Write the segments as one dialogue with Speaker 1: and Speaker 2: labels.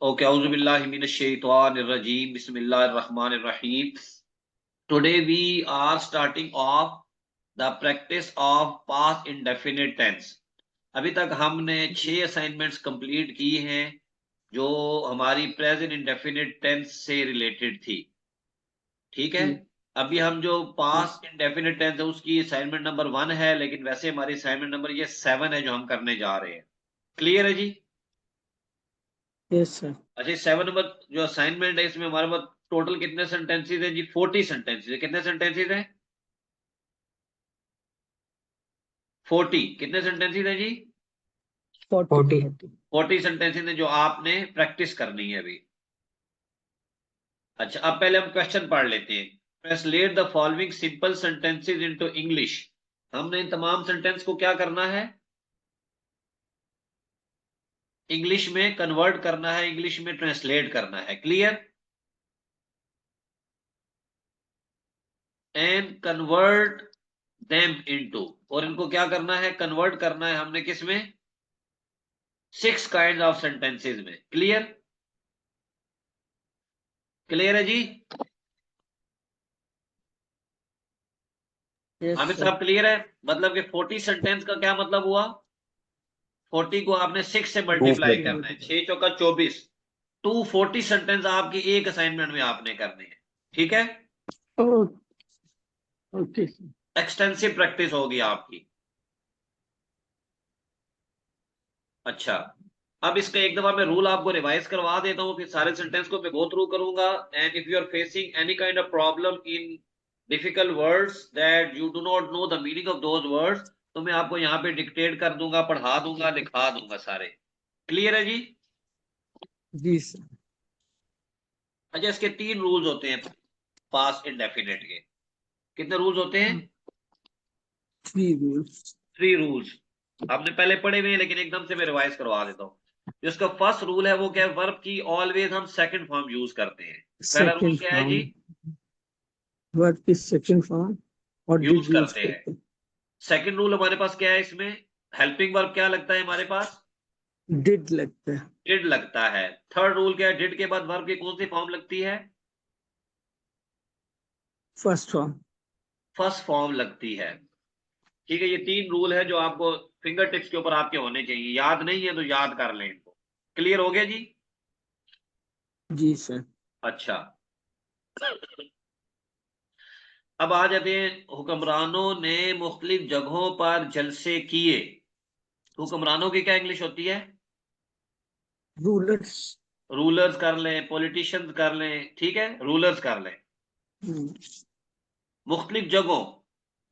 Speaker 1: Okay, A'udhu billahi minash shaitanir rajim. Bismillahir rahmanir rahim. Today we are starting off the practice of past indefinite tense. अभी तक हमने 6 assignments complete की हैं जो हमारी present indefinite tense से related थी। ठीक है, अभी हम जो पास्ट इंडेफिनिट टेंस है उसकी असाइनमेंट नंबर 1 है, लेकिन वैसे हमारी असाइनमेंट नंबर ये 7 है जो हम करने जा रहे हैं। क्लियर है जी?
Speaker 2: Yes sir.
Speaker 1: अच्छा, 7 नंबर जो असाइनमेंट है इसमें हमारे पास टोटल कितने सेंटेंसेस है जी? 40 सेंटेंसेस है। कितने सेंटेंसेस है? 40। कितने सेंटेंसेस है जी? 40 सेंटेंसेस है जो आपने प्रैक्टिस करनी है अभी। अच्छा, अब पहले हम क्वेश्चन पढ़ लेते हैं। Translate the following simple sentences into English. हमने इन तमाम सेंटेंस को क्या करना है? इंग्लिश में कन्वर्ट करना है, इंग्लिश में ट्रांसलेट करना है। Clear? And convert them into, और इनको क्या करना है? कन्वर्ट करना है हमने किस में? 6 काइंड ऑफ सेंटेंसेस में। क्लियर? क्लियर है जी? आमिर साहब क्लियर है? मतलब कि 40 सेंटेंस का क्या मतलब हुआ? 40 को आपने 6 से मल्टीप्लाई करना है। 6 चौका 24। 240 सेंटेंस आपकी एक असाइनमेंट में आपने करने हैं। ठीक है?
Speaker 2: ओके।
Speaker 1: एक्सटेंसिव प्रैक्टिस होगी आपकी। अच्छा, अब इसका एक दफा मैं रूल आपको रिवाइज करवा देता हूँ, फिर सारे सेंटेंस को मैं गो थ्रू करूंगा। And if you are facing any kind of problem in difficult words that you do not know the meaning of those words, तो मैं आपको यहाँ पे डिक्टेट कर दूंगा, पढ़ा दूंगा, लिखा दूंगा सारे। क्लियर है जी?
Speaker 2: जी सर।
Speaker 1: अच्छा, इसके 3 रूल्स होते हैं पास्ट इंडेफिनिट के। कितने रूल्स होते हैं?
Speaker 2: 3 रूल्स।
Speaker 1: 3 रूल्स आपने पहले पढ़े हुए हैं, लेकिन एकदम से मैं रिवाइज करवा देता हूँ। जिसका फर्स्ट रूल है वो क्या है? वर्ब की ऑलवेज हम सेकंड फॉर्म यूज करते हैं। पहला रूल
Speaker 2: सेकंड
Speaker 1: क्या है
Speaker 2: फॉर्म।
Speaker 1: जी?
Speaker 2: वर्ब की सेकंड फॉर्म और
Speaker 1: यूज
Speaker 2: डिड यूज
Speaker 1: करते हैं।
Speaker 2: करते हैं।
Speaker 1: सेकंड रूल हमारे पास क्या है इसमें? हेल्पिंग वर्ब क्या लगता है हमारे पास?
Speaker 2: डिड लगता है।
Speaker 1: डिड लगता है। थर्ड रूल क्या है? डिड के बाद वर्ब की कौन सी फॉर्म लगती है?
Speaker 2: First form.
Speaker 1: फर्स्ट फॉर्म लगती है। ठीक है, ये 3 रूल है जो आपको फिंगर टिप्स के ऊपर आपके होने चाहिए। याद नहीं है तो याद कर लें इनको। क्लियर हो गया जी?
Speaker 2: जी सर।
Speaker 1: अच्छा, अब आ जाते हैं। हुक्मरानों ने मुख्तलिफ जगहों पर जलसे किए। हुक्मरानों की क्या इंग्लिश होती है?
Speaker 2: रूलर्स।
Speaker 1: रूलर्स कर लें, पॉलिटिशियंस कर लें, ठीक है, रूलर्स कर लें। मुख्तलिफ जगहों,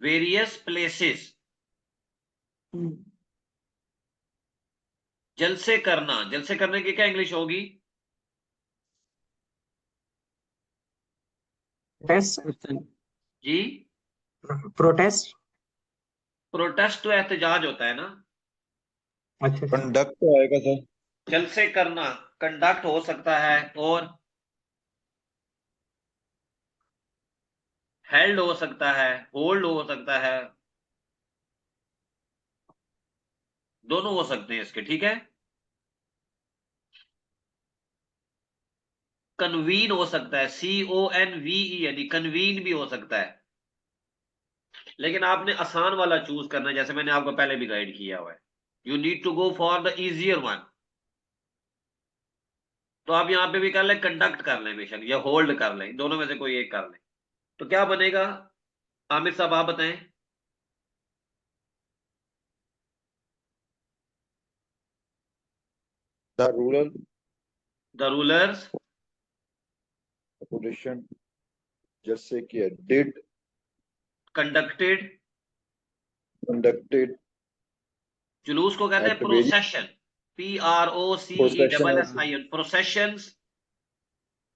Speaker 1: वेरियस प्लेसेस। जलसे करना, जलसे करने की क्या इंग्लिश होगी? जी?
Speaker 3: प्रोटेस्ट।
Speaker 1: प्रोटेस्ट तो एहतजाज होता है ना।
Speaker 3: अच्छा,
Speaker 4: कंडक्ट तो आएगा सर।
Speaker 1: जलसे करना कंडक्ट हो सकता है, और हेल्ड हो सकता है, होल्ड हो सकता है, दोनों हो सकते हैं इसके। ठीक है, कन्वीन हो सकता है, CONVE, यानी कन्वीन भी हो सकता है। लेकिन आपने आसान वाला चूज करना है, जैसे मैंने आपको पहले भी गाइड किया हुआ है। You need to go for the easier one. तो आप यहां पे भी कर लें, कंडक्ट कर लें बेशक, या होल्ड कर लें, दोनों में से कोई एक कर लें। तो क्या बनेगा? आमिर साहब आप बताएं।
Speaker 4: द रूरल
Speaker 1: द रूलर्स
Speaker 4: पोलिशन जैसे कि डिड
Speaker 1: कंडक्टेड।
Speaker 4: कंडक्टेड
Speaker 1: जुलूस को कहते हैं
Speaker 4: at various
Speaker 1: procession.
Speaker 4: Procession
Speaker 1: PROCESSION, processions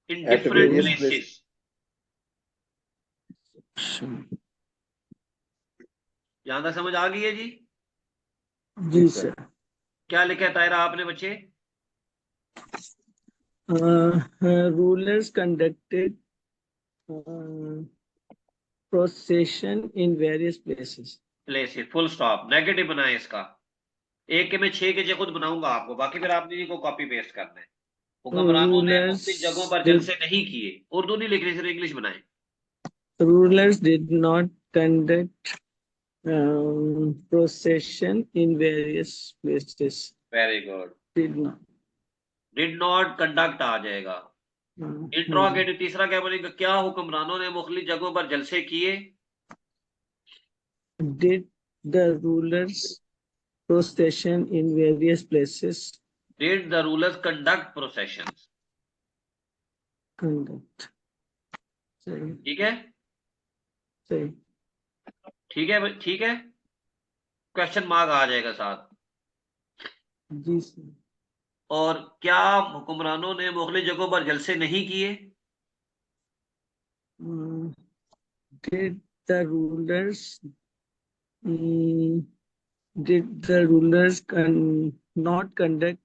Speaker 1: in
Speaker 4: at
Speaker 1: different
Speaker 4: various place.
Speaker 1: Places. यहां तक समझ आ गई है जी?
Speaker 2: जी सर।
Speaker 1: क्या लिखा है तायरा आपने बच्चे?
Speaker 2: Rulers conducted procession in various places.
Speaker 1: Places, full stop. Negative बनाए इसका। एक के मैं 6 के खुद बनाऊंगा आपको, बाकी फिर आपने को कॉपी पेस्ट करना है। हुक्मरानों ने
Speaker 2: Rulers
Speaker 1: मुख्तलिफ जगहों पर
Speaker 2: did
Speaker 1: जलसे नहीं किए। उर्दू नहीं लिख रही, सिर्फ इंग्लिश बनाए।
Speaker 2: rulers did not conduct procession in various places.
Speaker 1: Very good.
Speaker 2: Did not.
Speaker 1: Did not conduct आ जाएगा। इंट्रोगेटिव तीसरा क्या बनेगा? क्या हुक्मरानों ने मुख्तलिफ जगहों पर जलसे किए?
Speaker 2: Did the rulers procession in various places?
Speaker 1: Did the rulers conduct processions.
Speaker 2: Conduct. सही
Speaker 1: ठीक है,
Speaker 2: सही।
Speaker 1: ठीक है, ठीक है। क्वेश्चन मार्क आ जाएगा साथ।
Speaker 2: जी सर।
Speaker 1: और क्या हुक्मरानों ने मुख्तलिफ जगहों पर जलसे नहीं किए?
Speaker 2: Did the rulers did the rulers not conduct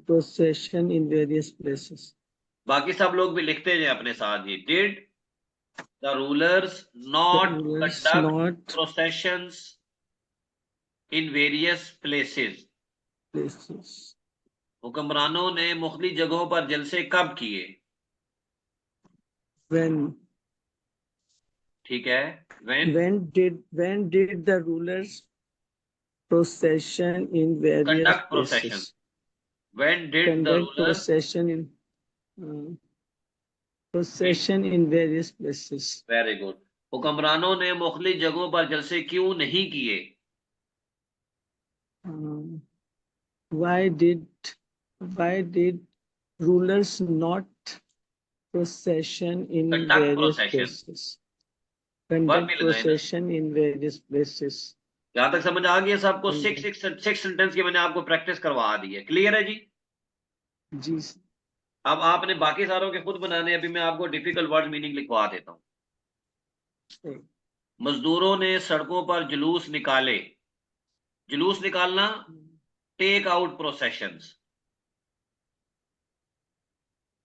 Speaker 2: procession in various places?
Speaker 1: बाकी सब लोग भी लिखते जाए अपने साथ ही। Did the rulers
Speaker 2: The
Speaker 1: not
Speaker 2: rulers
Speaker 1: conduct
Speaker 2: not
Speaker 1: processions in various places.
Speaker 2: places.
Speaker 1: हुक्मरानों ने मुख्तलिफ जगहों पर जलसे कब किए?
Speaker 2: When
Speaker 1: ठीक है, when
Speaker 2: when did the rulers procession in various
Speaker 1: conduct procession.
Speaker 2: places?
Speaker 1: When did the
Speaker 2: Conduct
Speaker 1: rulers.
Speaker 2: procession in procession in various places.
Speaker 1: Very good. हुक्मरानों ने मुख्तलिफ जगहों पर जलसे क्यों नहीं किए?
Speaker 2: Why did rulers not procession in
Speaker 1: conduct
Speaker 2: various
Speaker 1: procession.
Speaker 2: places?
Speaker 1: Verb
Speaker 2: Conduct
Speaker 1: भी लगाए ना।
Speaker 2: procession in various places.
Speaker 1: यहां तक समझ आ गई है सबको?
Speaker 2: Conduct.
Speaker 1: सिक्स सेंटेंस की मैंने आपको प्रैक्टिस करवा दी है। क्लियर है जी?
Speaker 2: जी
Speaker 1: अब आपने बाकी सारों के खुद बनाने। अभी मैं आपको डिफिकल्ट वर्ड मीनिंग लिखवा देता हूँ।
Speaker 2: सर।
Speaker 1: मजदूरों ने सड़कों पर जुलूस निकाले। जुलूस निकालना, take out processions.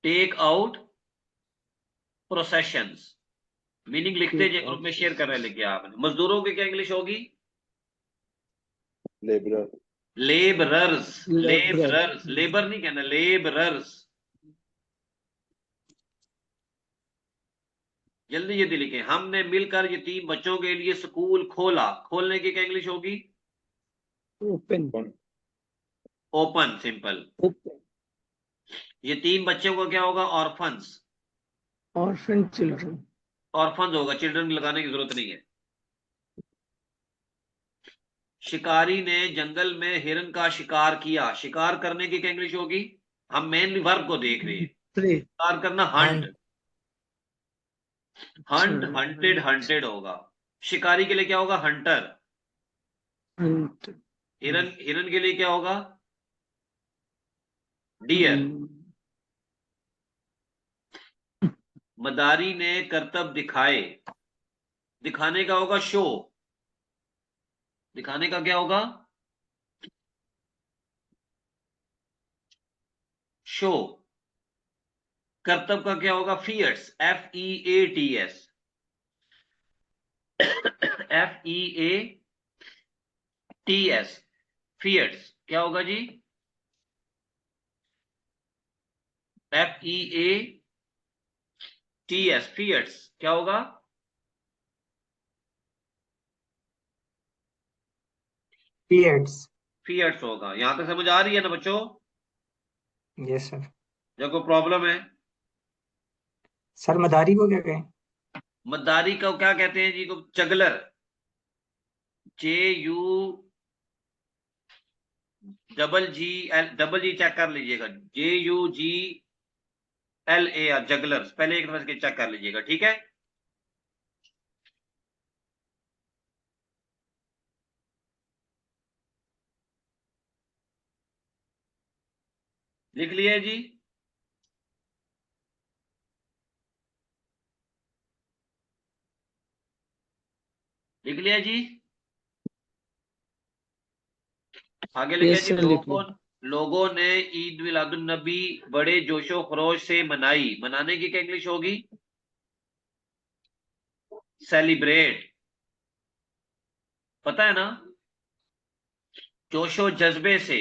Speaker 1: Take out processions. Meaning लिखते जाए, ग्रुप में शेयर कर रहे लिखे आपने। मजदूरों की क्या इंग्लिश होगी?
Speaker 4: Labourer.
Speaker 1: Labourers.
Speaker 2: Laborer.
Speaker 1: Labourers, labour नहीं कहना, लेबरर्स। जल्दी जल्दी लिखें। हमने मिलकर यतीम बच्चों के लिए स्कूल खोला। खोलने की क्या इंग्लिश होगी?
Speaker 2: Open.
Speaker 1: Open, simple.
Speaker 2: Open.
Speaker 1: यतीम बच्चों को क्या होगा? ऑर्फन्स।
Speaker 2: Orphan children.
Speaker 1: ऑर्फन्स होगा, चिल्ड्रन लगाने की जरूरत नहीं है। शिकारी ने जंगल में हिरन का शिकार किया। शिकार करने की क्या इंग्लिश होगी? हम मेनली वर्ब को देख रहे हैं।
Speaker 2: Prey.
Speaker 1: शिकार करना, हंट। हंट,
Speaker 2: अच्छा,
Speaker 1: हंटेड, हंटेड होगा। शिकारी के लिए क्या होगा? हंटर।
Speaker 2: Hunt.
Speaker 1: हिरन, हिरन के लिए क्या होगा? डियर। मदारी ने करतब दिखाए। दिखाने का होगा शो। दिखाने का क्या होगा? शो। करतब का क्या होगा? फियर्स। FEATS। FEATS, फियर्स क्या होगा जी? FEATS, फियर्स क्या होगा?
Speaker 3: Periods.
Speaker 1: फियर्स होगा। यहां तक समझ आ रही है ना बच्चों?
Speaker 3: Yes, sir.
Speaker 1: जब कोई प्रॉब्लम है?
Speaker 3: सर मदारी को क्या कहें?
Speaker 1: मद्दारी को क्या कहते हैं जी? को चगलर। JUGG चेक कर लीजिएगा। JUGLAR, juggler. पहले एक दफा चेक कर लीजिएगा, ठीक है? लिख लिया जी? लिख लिया जी? आगे लिखा
Speaker 2: Yes,
Speaker 1: जी।
Speaker 2: sir, लिख लिया।
Speaker 1: लोगों ने ईद मिलादुन नबी बड़े जोशो खरोश से मनाई। मनाने की क्या इंग्लिश होगी? सेलिब्रेट। पता है ना? जोशो जज्बे से।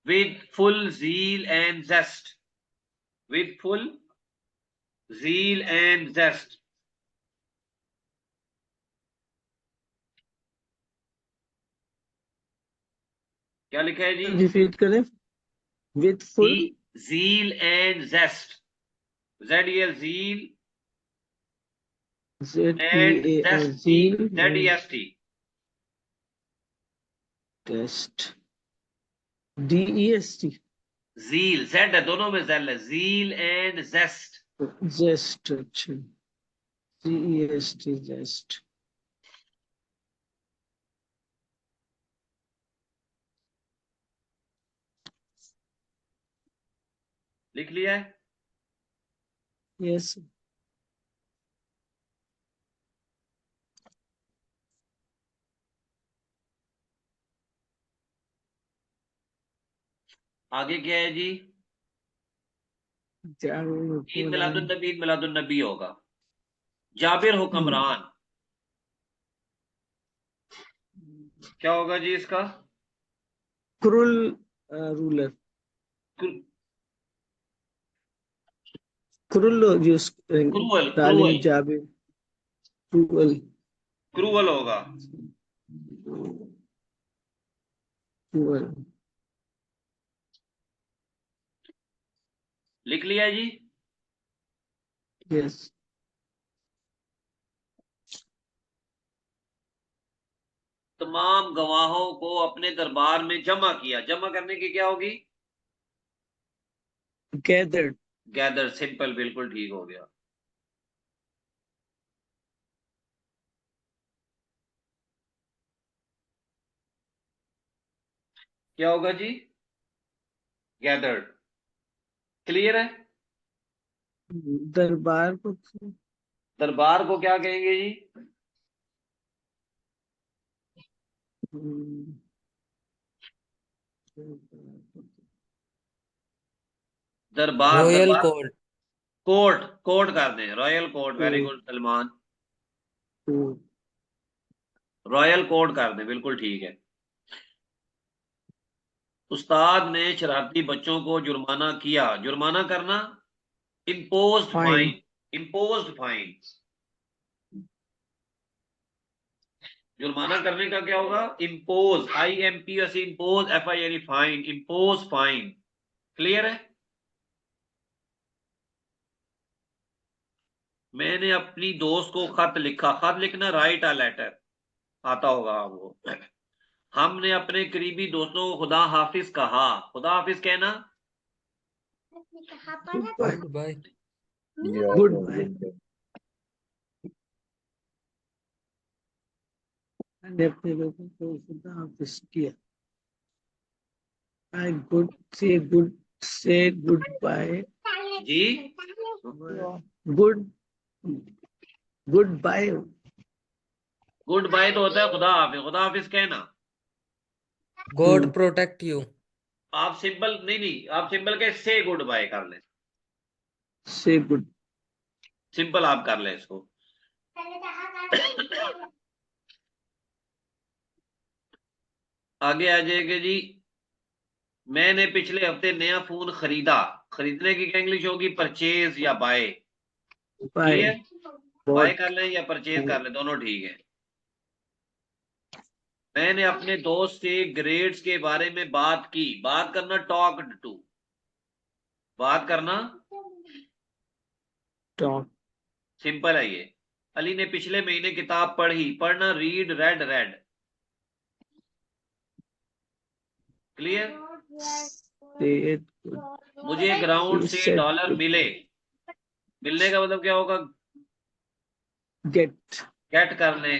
Speaker 1: with full zeal and zest. With full zeal and zest. क्या लिखा है जी?
Speaker 2: रिपीट करें। With full
Speaker 1: Zeal and zest. Z-E-L, zeal and
Speaker 2: ZEAL
Speaker 1: zest. Z-E-S-T.
Speaker 2: Test DEST
Speaker 1: Zeal, Z है, दोनों में जेल है. Zeal and zest.
Speaker 2: जेस्ट। अच्छा CEST जेस्ट।
Speaker 1: लिख लिया है?
Speaker 2: यस।
Speaker 1: आगे क्या है जी? ईद मिलादुन्नबी होगा. जाबिर हुक्मरान. क्या होगा जी इसका?
Speaker 2: Cruel ruler. Cruel use
Speaker 1: cruel.
Speaker 2: डालेंगे जाबिर। क्रूअल
Speaker 1: क्रूअल होगा.
Speaker 2: क्रूअल।
Speaker 1: लिख लिया जी?
Speaker 2: यस।
Speaker 1: तमाम गवाहों को अपने दरबार में जमा किया. जमा करने की क्या होगी?
Speaker 2: गैदर्ड।
Speaker 1: गैदर. सिंपल, बिल्कुल ठीक हो गया. क्या होगा जी? गैदर्ड. क्लियर है?
Speaker 2: दरबार को
Speaker 1: दरबार को क्या कहेंगे जी? दरबार.
Speaker 5: रॉयल
Speaker 1: दरबार.
Speaker 5: कोर्ट।
Speaker 1: कोर्ट. कोर्ट कर दें. Royal court. Very good Salman. Royal court कर दें, बिल्कुल ठीक है. उस्ताद ने शरारती बच्चों को जुर्माना किया. जुर्माना करना. Imposed fine. Imposed fine. जुर्माना करने का क्या होगा? Impose. IMP impose. FIN fine. Impose fine. Clear है? मैंने अपनी दोस्त को खत लिखा. खत लिखना राइट अ लेटर आता होगा आपको. हमने अपने करीबी दोस्तों को खुदा हाफिज कहा. खुदा हाफिज कहना.
Speaker 5: Goodbye.
Speaker 4: Yeah,
Speaker 2: good
Speaker 4: yeah,
Speaker 2: bye.
Speaker 4: good.
Speaker 2: मैंने अपने लोगों को खुदा हाफिज किया। I good say goodbye.
Speaker 1: जी.
Speaker 2: Good goodbye.
Speaker 1: गुड बाय तो होता है खुदा हाफिज. खुदा हाफिज कहना.
Speaker 5: God protect you.
Speaker 1: आप सिंपल नहीं, आप सिंपल के से गुड बाय कर लें.
Speaker 2: Say good.
Speaker 1: सिंपल आप कर लें इसको. आगे आ जाएगा जी. मैंने पिछले हफ्ते नया फोन खरीदा. खरीदने की क्या इंग्लिश होगी? परचेज या बाय.
Speaker 2: Bye.
Speaker 1: बाय कर लें या परचेज कर लें, दोनों ठीक है. मैंने अपने दोस्त से ग्रेड्स के बारे में बात की. बात करना टॉक्ड टू. बात करना
Speaker 2: Talk.
Speaker 1: सिंपल है ये. अली ने पिछले महीने किताब पढ़ी. पढ़ना read. Red. Red. Clear?
Speaker 2: Say it good.
Speaker 1: मुझे ग्राउंड
Speaker 2: You
Speaker 1: से
Speaker 2: said
Speaker 1: डॉलर
Speaker 2: good.
Speaker 1: मिले. मिलने का मतलब क्या होगा?
Speaker 2: Get.
Speaker 1: गेट कर लें.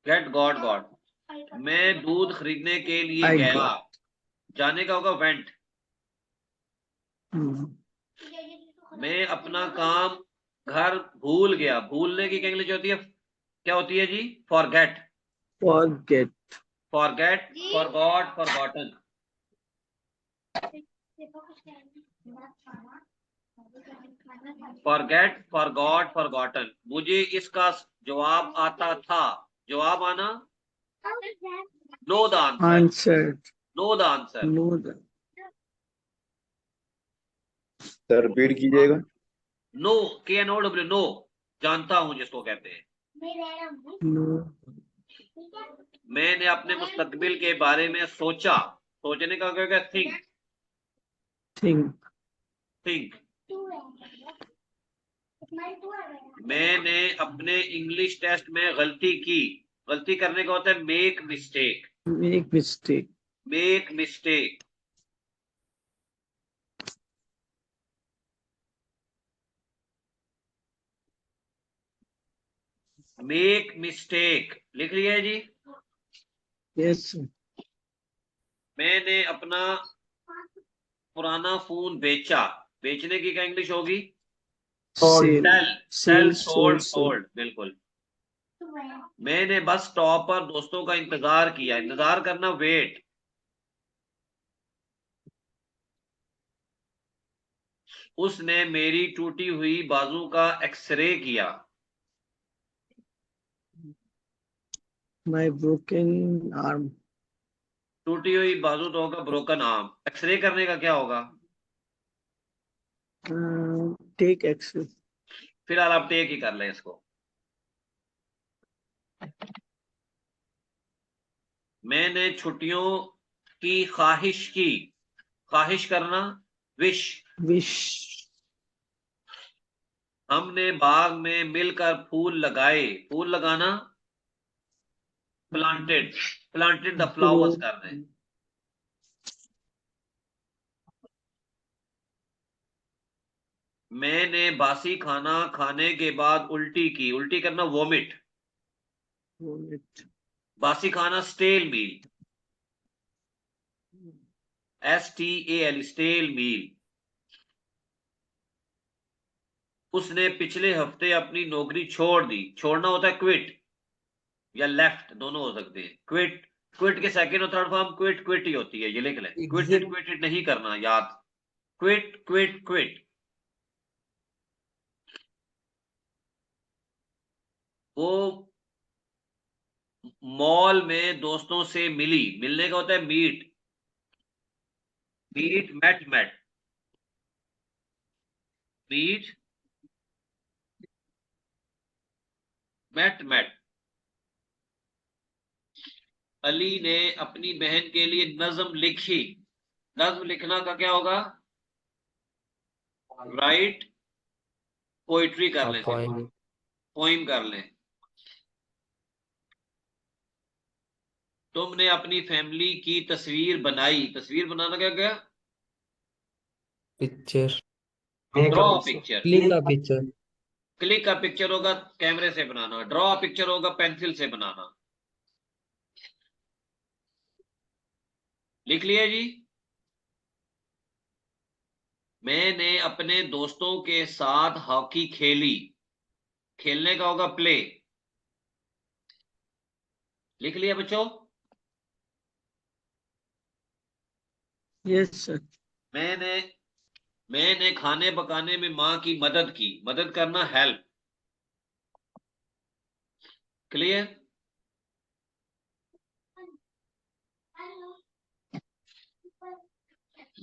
Speaker 1: गेट. गॉट. गॉट. मैं दूध खरीदने के लिए
Speaker 2: I
Speaker 1: गया.
Speaker 2: got.
Speaker 1: जाने का होगा वेंट.
Speaker 2: Hmm.
Speaker 1: मैं अपना काम घर भूल गया. भूलने की क्या इंग्लिश होती है? क्या होती है जी? Forget.
Speaker 2: Forget.
Speaker 1: Forget. Forgot. Forgotten. Forget. Forgot. Forgotten. मुझे इसका जवाब आता था. जवाब आना. Know the answer.
Speaker 2: Answered.
Speaker 1: Know the answer.
Speaker 2: Know the.
Speaker 4: Sir repeat कीजिएगा।
Speaker 1: नो, KNOW, नो, जानता हूं जिसको कहते हैं।
Speaker 2: No.
Speaker 1: मैंने अपने मुस्तकबिल के बारे में सोचा। सोचने का क्या क्या? थिंक।
Speaker 2: Think.
Speaker 1: थिंक। मैंने अपने इंग्लिश टेस्ट में गलती की। गलती करने का होता है make mistake.
Speaker 2: Make mistake.
Speaker 1: Make mistake. Make mistake लिख लिया है जी।
Speaker 2: Yes, sir.
Speaker 1: मैंने अपना पुराना फोन बेचा। बेचने की क्या इंग्लिश होगी?
Speaker 2: Sale.
Speaker 1: Sale.
Speaker 2: Sale.
Speaker 1: Sold.
Speaker 2: Sold.
Speaker 1: Sold, बिल्कुल। मैंने बस स्टॉप पर दोस्तों का इंतजार किया। इंतजार करना, वेट। उसने मेरी टूटी हुई बाजू का एक्सरे किया।
Speaker 2: My broken arm.
Speaker 1: टूटी हुई बाजू तो होगा ब्रोकन आर्म। एक्सरे करने का क्या होगा?
Speaker 2: Take action.
Speaker 1: फिलहाल आप टेक ही कर लें इसको। मैंने छुट्टियों की ख्वाहिश की। ख्वाहिश करना, विश।
Speaker 2: Wish.
Speaker 1: हमने बाग में मिलकर फूल लगाए। फूल लगाना, planted. Planted the flowers
Speaker 2: Grow.
Speaker 1: कर रहे हैं। मैंने बासी खाना खाने के बाद उल्टी की। उल्टी करना, वोमिट।
Speaker 2: Vomit.
Speaker 1: बासी खाना, स्टेल मील। STAL, स्टेल मील। उसने पिछले हफ्ते अपनी नौकरी छोड़ दी। छोड़ना होता है क्विट या लेफ्ट, दोनों हो सकते हैं। क्विट। क्विट के सेकंड और थर्ड फॉर्म क्विट क्विट ही होती है, ये लिख लें। क्विटेड क्विटेड नहीं करना, याद। Quit quit quit. वो मॉल में दोस्तों से मिली। मिलने का होता है meet. Meet, met, met. Meet, met, met. Ali ने अपनी बहन के लिए नज्म लिखी। नज्म लिखना का क्या होगा? राइट पोइट्री कर लें,
Speaker 5: point.
Speaker 1: पोइम कर लें। तुमने अपनी फैमिली की तस्वीर बनाई। तस्वीर बनाना क्या गया?
Speaker 5: Picture.
Speaker 3: Make
Speaker 1: draw
Speaker 3: a picture.
Speaker 1: Picture.
Speaker 5: Click a picture.
Speaker 1: Click का पिक्चर होगा कैमरे से बनाना। ड्रॉ पिक्चर होगा पेंसिल से बनाना। लिख लिया जी। मैंने अपने दोस्तों के साथ हॉकी खेली। खेलने का होगा प्ले। लिख लिया बच्चों?
Speaker 2: Yes, sir.
Speaker 1: मैंने मैंने खाने पकाने में माँ की मदद की। मदद करना, हेल्प। क्लियर?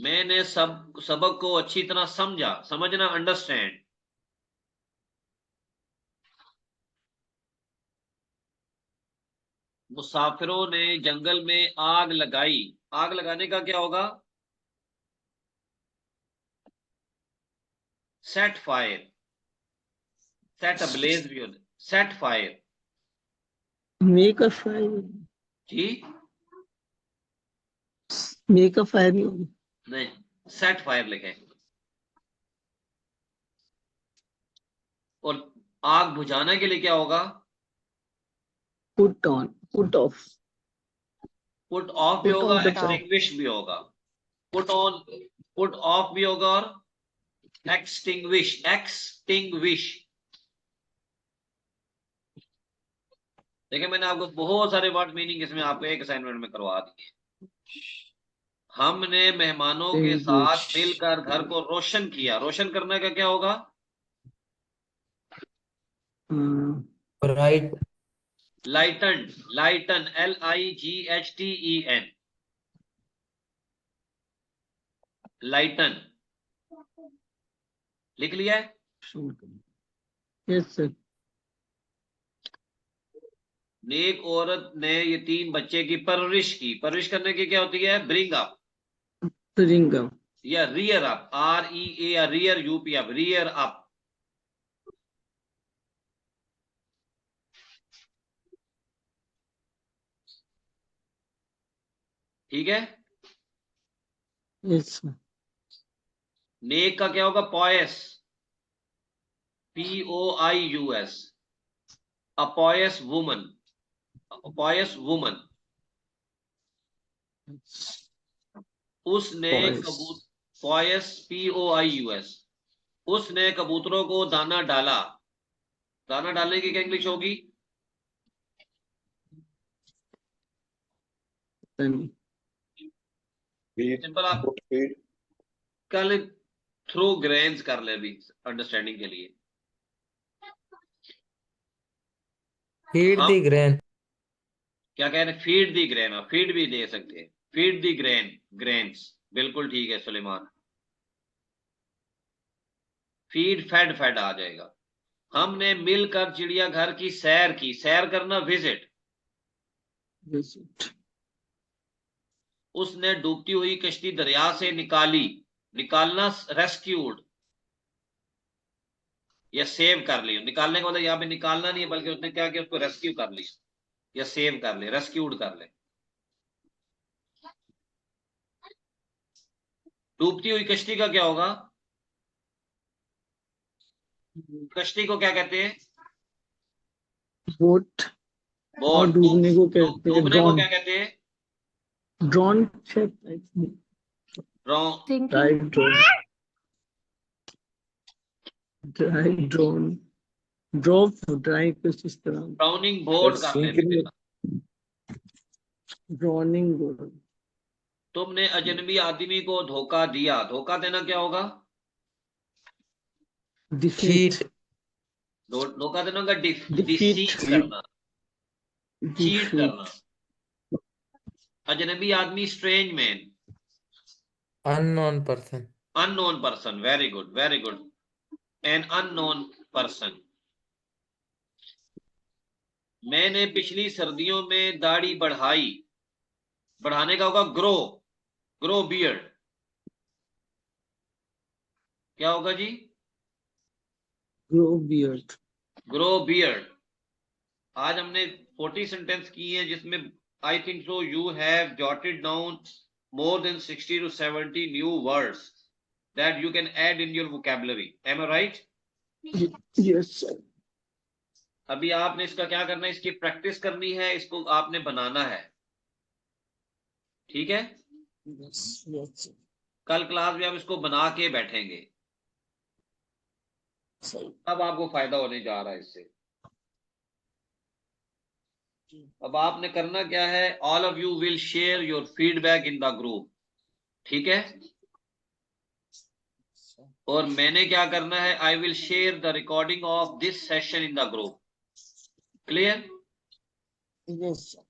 Speaker 1: मैंने सबक को अच्छी तरह समझा। समझना, अंडरस्टैंड। मुसाफिरों ने जंगल में आग लगाई। आग लगाने का क्या होगा? Set fire. सेट अब्लेज भी होता है। Set fire
Speaker 2: Make a fire.
Speaker 1: जी,
Speaker 2: Make a fire.
Speaker 1: नहीं, सेट फायर लिखे। और आग बुझाने के लिए क्या होगा?
Speaker 2: Put on. Put off.
Speaker 1: Put off भी
Speaker 2: Put
Speaker 1: होगा,
Speaker 2: off the fire.
Speaker 1: एक्सटिंग्विश भी होगा। पुट ऑन, पुट ऑफ भी होगा और एक्सटिंग्विश। एक्सटिंग्विश। देखिए, मैंने आपको बहुत सारे वर्ड मीनिंग इसमें आपको एक असाइनमेंट में करवा दिए। हमने मेहमानों के साथ
Speaker 2: Extinguish.
Speaker 1: मिलकर घर को रोशन किया। रोशन करने का क्या होगा?
Speaker 2: Uh,
Speaker 5: Bright.
Speaker 1: लाइटन, लाइटन, LIGHTEN, लाइटन, लिख लिया है?
Speaker 2: Yes, sir.
Speaker 1: नेक औरत ने यतीम बच्चे की परवरिश की। परवरिश करने की क्या होती है? Bring up
Speaker 2: Bring up.
Speaker 1: या रियर अप, REA या rear UP up, rear up. ठीक है।
Speaker 2: Yes, sir.
Speaker 1: नेक का क्या होगा? पॉयस, POIUS, अ पॉयस वुमन, पॉयस वुमन। उसने
Speaker 2: Poise.
Speaker 1: पॉयस POIUS, उसने कबूतरों को दाना डाला। दाना डालने की क्या इंग्लिश होगी?
Speaker 2: Then
Speaker 4: feed,
Speaker 1: simple. आप
Speaker 4: पुट फीड,
Speaker 1: कल थ्रू ग्रेन्स कर ले भी अंडरस्टैंडिंग के लिए।
Speaker 5: Feed
Speaker 1: हम
Speaker 5: the grain.
Speaker 1: क्या कह रहे हैं? फीड दी ग्रेन, फीड भी दे सकते हैं, फीड दी ग्रेन, ग्रेन्स। बिल्कुल ठीक है सुलेमान। फीड, फेड, फेड आ जाएगा। हमने मिलकर चिड़ियाघर की सैर की। सैर करना, विजिट।
Speaker 2: visit.
Speaker 1: उसने डूबती हुई कश्ती दरिया से निकाली। निकालना, रेस्क्यूड या सेव कर लिया। निकालने का मतलब यहाँ पे निकालना नहीं है, बल्कि उसने क्या किया? उसको रेस्क्यू कर लिया या सेव कर ले, रेस्क्यूड कर ले। डूबती हुई कश्ती का क्या होगा? कश्ती को क्या कहते हैं?
Speaker 2: Boat. और
Speaker 1: बोट।
Speaker 2: डूबने को कहते हैं
Speaker 1: डूबने को
Speaker 2: ड्रॉन।
Speaker 1: क्या कहते हैं?
Speaker 2: Drawn ship, I think.
Speaker 1: Wrong.
Speaker 2: Dry drone. Dry drone. Drop dry कुछ इस तरह।
Speaker 1: ड्राउनिंग बोट कर ले
Speaker 4: सिंकिंग,
Speaker 1: बेटा।
Speaker 2: Drowning boat.
Speaker 1: तुमने अजनबी आदमी को धोखा दिया। धोखा देना क्या होगा?
Speaker 2: Defeat.
Speaker 5: Cheat.
Speaker 1: धोखा देना होगा
Speaker 2: Defeat.
Speaker 1: डिसीव करना, चीट
Speaker 2: Defeat.
Speaker 1: करना। अजनबी आदमी, strange man,
Speaker 5: Unknown person.
Speaker 1: Unknown person. Very good, very good. An unknown person. मैंने पिछली सर्दियों में दाढ़ी बढ़ाई। बढ़ाने का होगा ग्रो, ग्रो बियर्ड। क्या होगा जी?
Speaker 2: Grow beard.
Speaker 1: Grow beard. आज हमने 40 सेंटेंस की है, जिसमें I think so you have jotted down more than 60 to 70 new words that you can add in your vocabulary. Am I right?
Speaker 2: Yes, sir.
Speaker 1: अभी आपने इसका क्या करना है? इसकी प्रैक्टिस करनी है, इसको आपने बनाना है। ठीक है।
Speaker 2: Yes, yes, sir.
Speaker 1: कल क्लास में आप इसको बना के बैठेंगे।
Speaker 2: Sir.
Speaker 1: अब आपको फायदा होने जा रहा है इससे। अब आपने करना क्या है? All of you will share your feedback in the group. ठीक है। और मैंने क्या करना है? I will share the recording of this session in the group. Clear?
Speaker 2: Yes, sir.